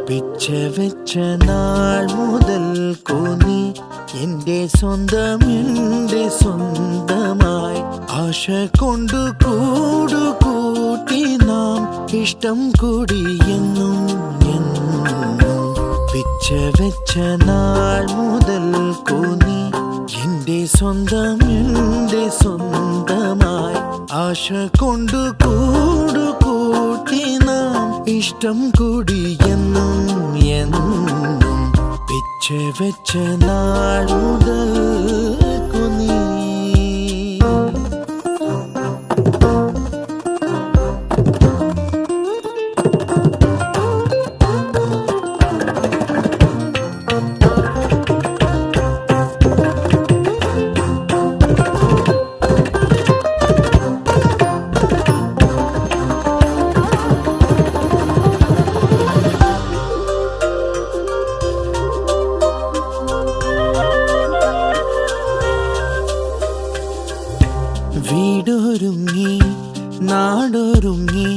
പിച്ച വെച്ച നാൾ മുതൽ നീ എന്റെ സ്വന്തം എന്റെ സ്വന്തമായി ആശ കൊണ്ടു കൂടുകൂട്ടി നാം ഇഷ്ടം കൂടി എന്നും പിച്ച വെച്ച നാൾ മുതൽ നീ എന്റെ സ്വന്തം എന്റെ സ്വന്തമായി ആശ കൊണ്ടു കൂടുകൂട്ടി നാം ഇഷ്ടം കൂടി എന്നും പിച്ച വെച്ച നാൾ മുതൽ നീ വീടൊരുങ്ങി നാടൊരുങ്ങി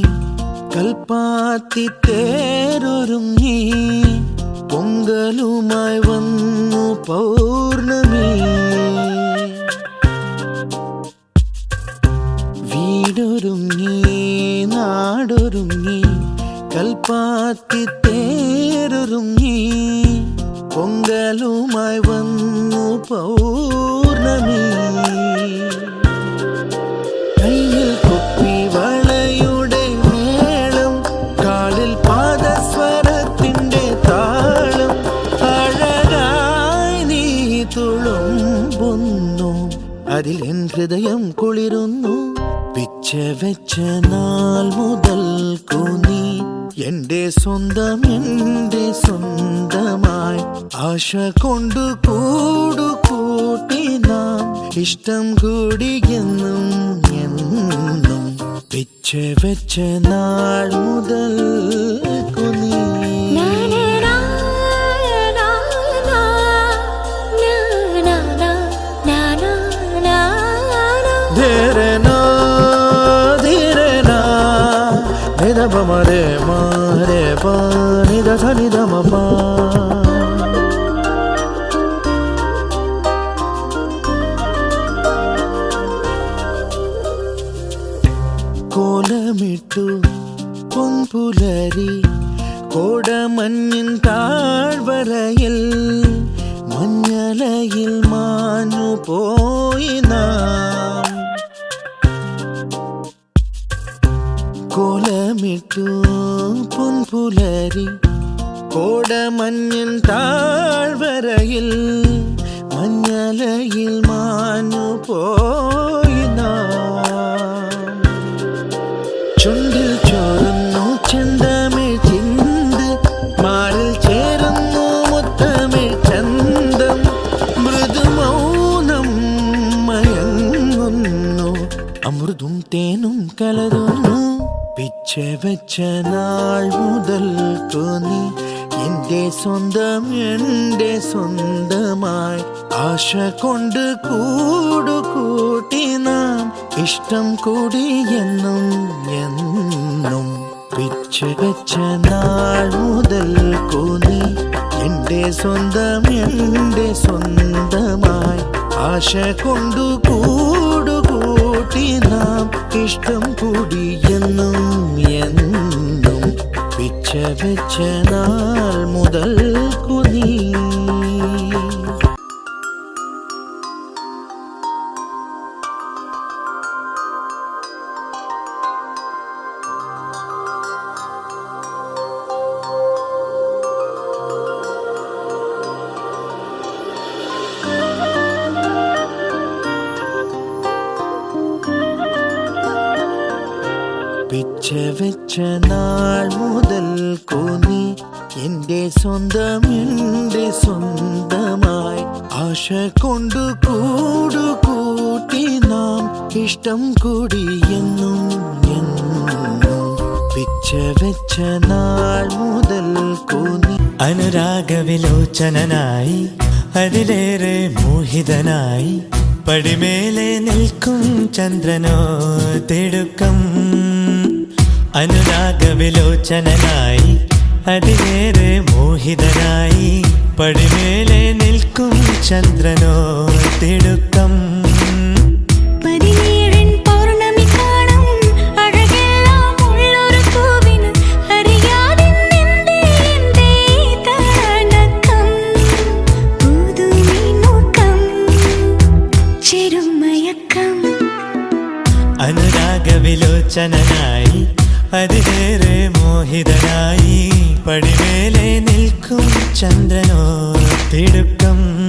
കൽപ്പാത്തി തേരൊരുങ്ങി പൊങ്കലുമായി വന്നു പൗർണമി വീടൊരുങ്ങി നാടൊരുങ്ങി കൽപ്പാത്തി തേരൊരുങ്ങി പൊങ്കലുമായി വന്നു പൗർണമി കയ്യിൽ കുപ്പി വളയുടെ മേളം കാലിൽ പാദസ്വരത്തിന്റെ താളം അഴകായി നീ തുളുമ്പുന്നു അതിൽ എൻ ഹൃദയം കുളിരുന്നു പിച്ച വെച്ച നാൾ മുതൽ നീ എന്റെ സ്വന്തം എന്റെ സ്വന്തമായി ആശ കൊണ്ടു കൂടുകൂട്ടി നാം ഇഷ്ടം കൂടി എന്നും പിച്ച വെച്ച നാൾ മുതൽ നീ മരെ മാരെ പാനിത സനിധമ പാ കോലമിട്ടു പൊൻപുലരി കോടമഞ്ഞിൻ താഴ്വരയിൽ മഞ്ഞലയിൽ മാഞ്ഞു പോയി നാം കോലമിട്ടു പൊൻപുലരി കോടമഞ്ഞിൻ താഴ്വരയിൽ മഞ്ഞലയിൽ മാഞ്ഞു പോയി നാം ചുണ്ടിൽ ചോരുന്നു ചെന്തമിഴ് ചിന്ത് മാറിൽ ചേരുന്നു മുത്തമിഴ് ചന്തം മൃദുമൗനം മയങ്ങുന്നു അമൃതും തേനും കലരുന്നു പിച്ച വെച്ച നാൾ മുതൽ നീ എന്റെ സ്വന്തം എന്റെ സ്വന്തമായി ആശ കൊണ്ട് കൂടുകൂട്ടി നാം ഇഷ്ടം കൂടി എന്നും പിച്ച വെച്ച നാൾ മുതൽ നീ എന്റെ സ്വന്തം എന്റെ സ്വന്തമായി ആശ കൊണ്ടു കൂടുകൂട്ടി നാം ഇഷ്ടം കൂടി എന്നും പിച്ച വെച്ച നാൾ മുതൽ നീ പിച്ച വെച്ച നാൾ മുതൽ നീ എന്റെ സ്വന്തം എന്റെ സ്വന്തമായി ആശ കൊണ്ടു കൂടുകൂട്ടി നാം ഇഷ്ടം കൂടി എന്നും പിച്ച വെച്ച നാൾ മുതൽ നീ അനുരാഗവിലോചനായി അതിലേറെ മോഹിതനായി പടിമേലെ നിൽക്കും ചന്ദ്രനോ തിടുക്കം അനുരാഗവിലോചനായി അതിലേറെ മോഹിതനായി പടിമേലെ നിൽക്കും ചന്ദ്രനോ തിടുക്കം. അനുരാഗവിലോചനായി അതിലേറെ മോഹിതനായി പടിമേലെ നിൽക്കും ചന്ദ്രനോ തിടുക്കം.